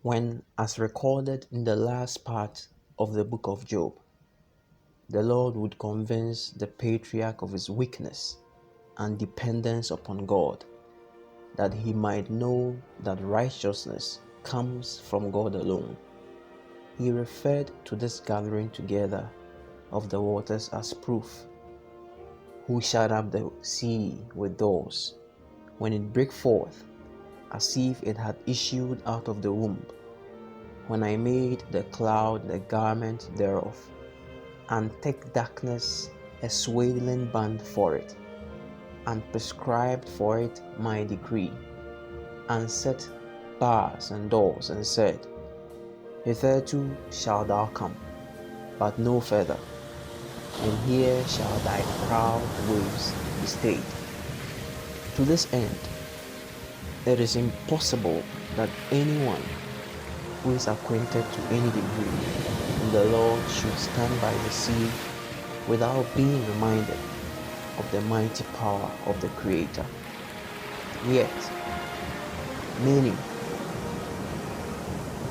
When, as recorded in the last part of the book of Job, the Lord would convince the patriarch of his weakness and dependence upon God, that he might know that righteousness comes from God alone. He referred to this gathering together of the waters as proof. Who shut up the sea with doors, when it brake forth, as if it had issued out of the womb? When I made the cloud the garment thereof, and thick darkness a swaddling band for it, and prescribed for it my decree, and set bars and doors, and said, Hitherto shalt thou come, but no further, and here shall thy proud waves be stayed. To this end, it is impossible that anyone who is acquainted to any degree in the Lord should stand by the sea without being reminded of the mighty power of the Creator. Yet, many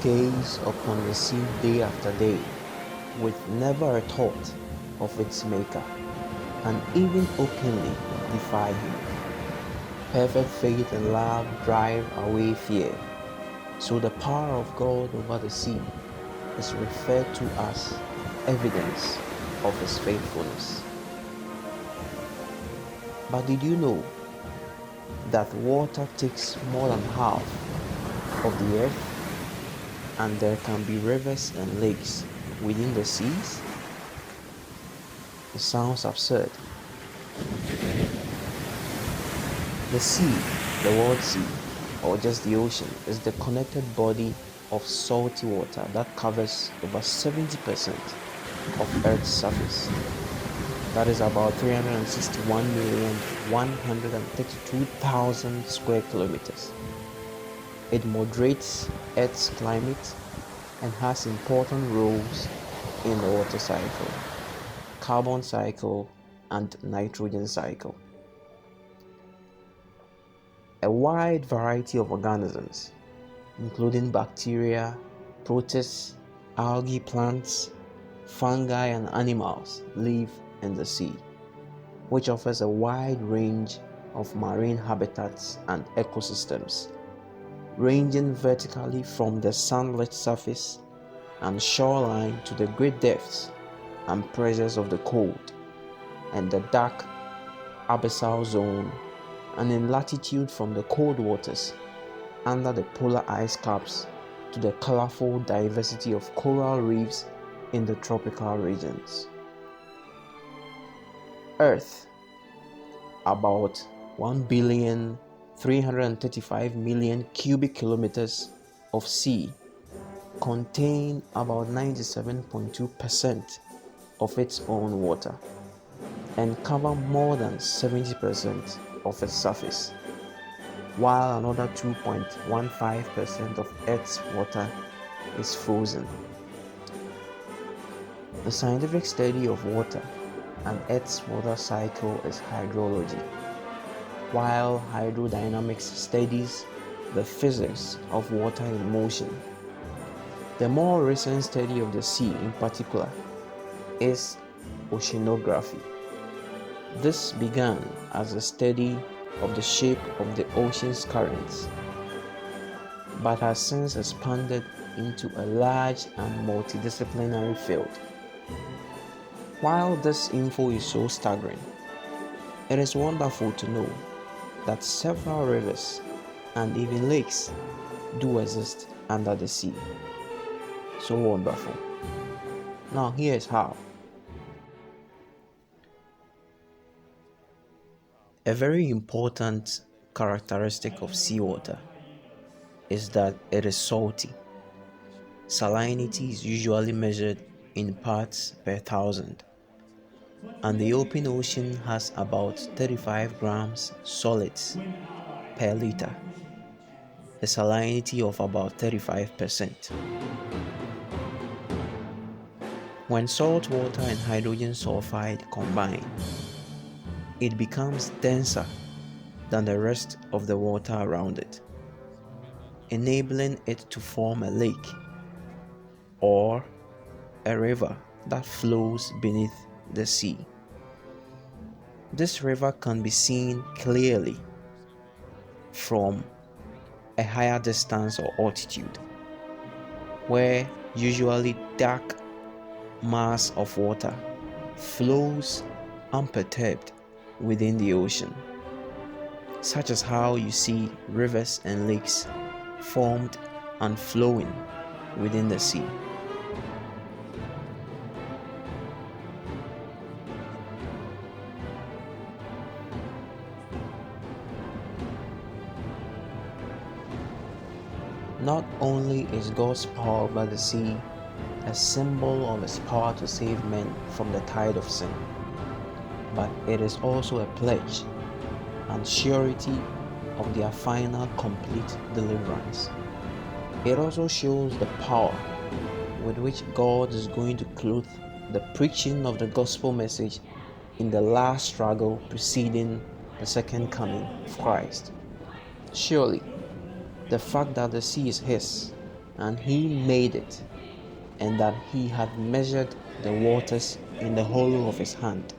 gaze upon the sea day after day with never a thought of its Maker, and even openly defy Him. Perfect faith and love drive away fear. So the power of God over the sea is referred to as evidence of His faithfulness. But did you know that water takes more than half of the earth, and there can be rivers and lakes within the seas? It sounds absurd. The sea, the world sea, or just the ocean, is the connected body of salty water that covers over 70% of Earth's surface. That is about 361,132,000 square kilometers. It moderates Earth's climate and has important roles in the water cycle, carbon cycle, and nitrogen cycle. A wide variety of organisms, including bacteria, protists, algae, plants, fungi, and animals, live in the sea, which offers a wide range of marine habitats and ecosystems, ranging vertically from the sunlit surface and shoreline to the great depths and pressures of the cold and the dark abyssal zone, and in latitude from the cold waters under the polar ice caps to the colorful diversity of coral reefs in the tropical regions. Earth, about 1,335,000,000 cubic kilometers of sea, contain about 97.2% of its own water and cover more than 70% of its surface, while another 2.15% of Earth's water is frozen. The scientific study of water and Earth's water cycle is hydrology, while hydrodynamics studies the physics of water in motion. The more recent study of the sea in particular is oceanography. This began as a study of the shape of the ocean's currents, but has since expanded into a large and multidisciplinary field. While this info is so staggering, it is wonderful to know that several rivers and even lakes do exist under the sea. So wonderful. Now here's how. A very important characteristic of seawater is that it is salty. Salinity is usually measured in parts per thousand, and the open ocean has about 35 grams solids per liter, a salinity of about 35%. When salt water and hydrogen sulfide combine, it becomes denser than the rest of the water around it. enabling it to form a lake or a river that flows beneath the sea. This river can be seen clearly from a higher distance or altitude, where usually dark mass of water flows unperturbed within the ocean, such as how you see rivers and lakes formed and flowing within the sea. Not only is God's power over the sea a symbol of His power to save men from the tide of sin, but it is also a pledge and surety of their final complete deliverance. It also shows the power with which God is going to clothe the preaching of the gospel message in the last struggle preceding the second coming of Christ. Surely, the fact that the sea is His and He made it, and that He had measured the waters in the hollow of His hand,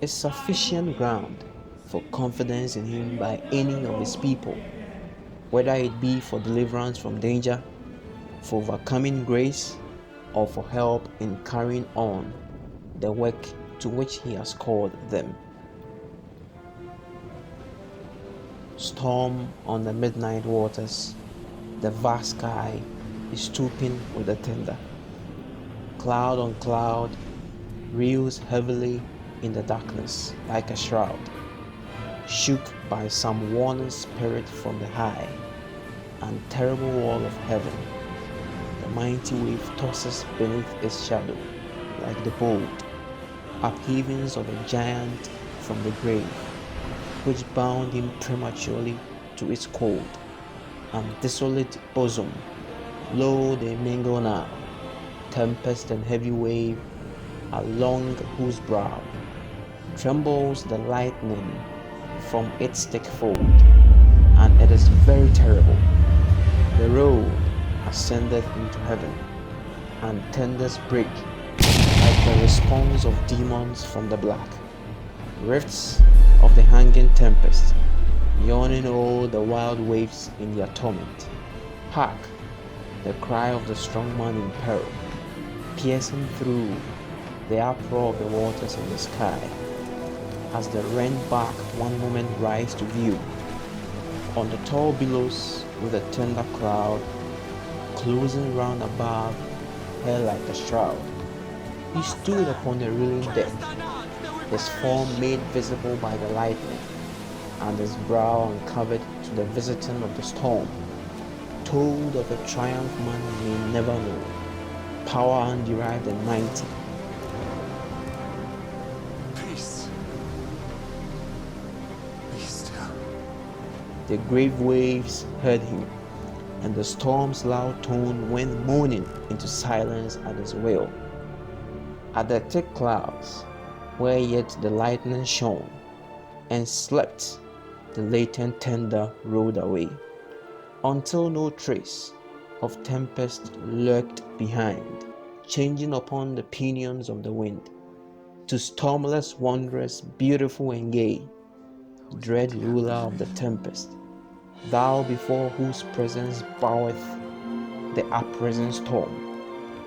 is sufficient ground for confidence in Him by any of His people, whether it be for deliverance from danger, for overcoming grace, or for help in carrying on the work to which He has called them. Storm on the midnight waters, the vast sky is stooping with the thunder. Cloud on cloud reels heavily in the darkness like a shroud, shook by some warning spirit from the high and terrible wall of heaven. The mighty wave tosses beneath its shadow like the bold upheavings of a giant from the grave, which bound him prematurely to its cold and desolate bosom. Lo, they mingle now, tempest and heavy wave, along whose brow trembles the lightning from its thick fold, and it is very terrible. The road ascendeth into heaven, and thunders break like the response of demons from the black rifts of the hanging tempest, yawning all the wild waves in their torment. Hark, the cry of the strong man in peril, piercing through the uproar of the waters in the sky, as the rent bark one moment rise to view on the tall billows with a tender cloud closing round above her like a shroud. He stood upon the reeling deck, his form made visible by the lightning, and his brow uncovered to the visiting of the storm, told of a triumph man may never know, power underived and mighty. Peace. Be still. The grave waves heard him, and the storm's loud tone went moaning into silence at his will. At the thick clouds, where yet the lightning shone, and slept, the latent thunder rolled away, until no trace of tempest lurked behind, changing upon the pinions of the wind, to stormless, wondrous, beautiful and gay, dread ruler of the tempest, thou before whose presence boweth the uprisen storm,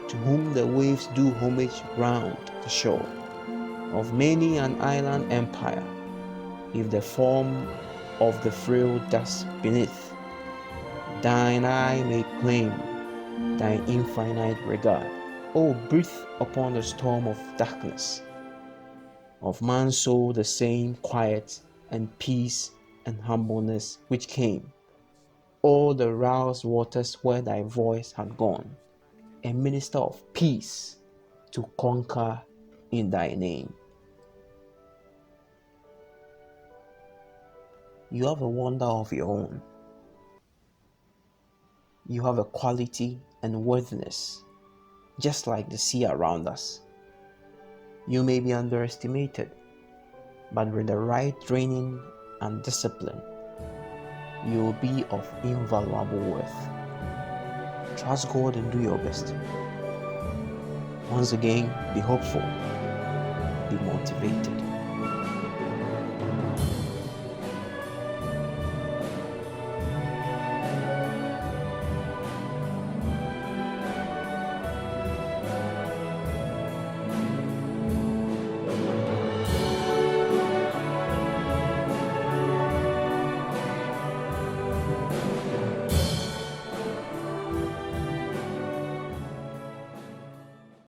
to whom the waves do homage round the shore of many an island empire, if the form of the frail dust beneath thine eye may claim thine infinite regard. O breathe upon the storm of darkness, of man's soul the same quiet and peace and humbleness which came. All the roused waters where thy voice had gone, a minister of peace to conquer in thy name. You have a wonder of your own. You have a quality and worthiness, just like the sea around us. You may be underestimated, but with the right training and discipline, you will be of invaluable worth. Trust God and do your best. Once again, be hopeful, be motivated.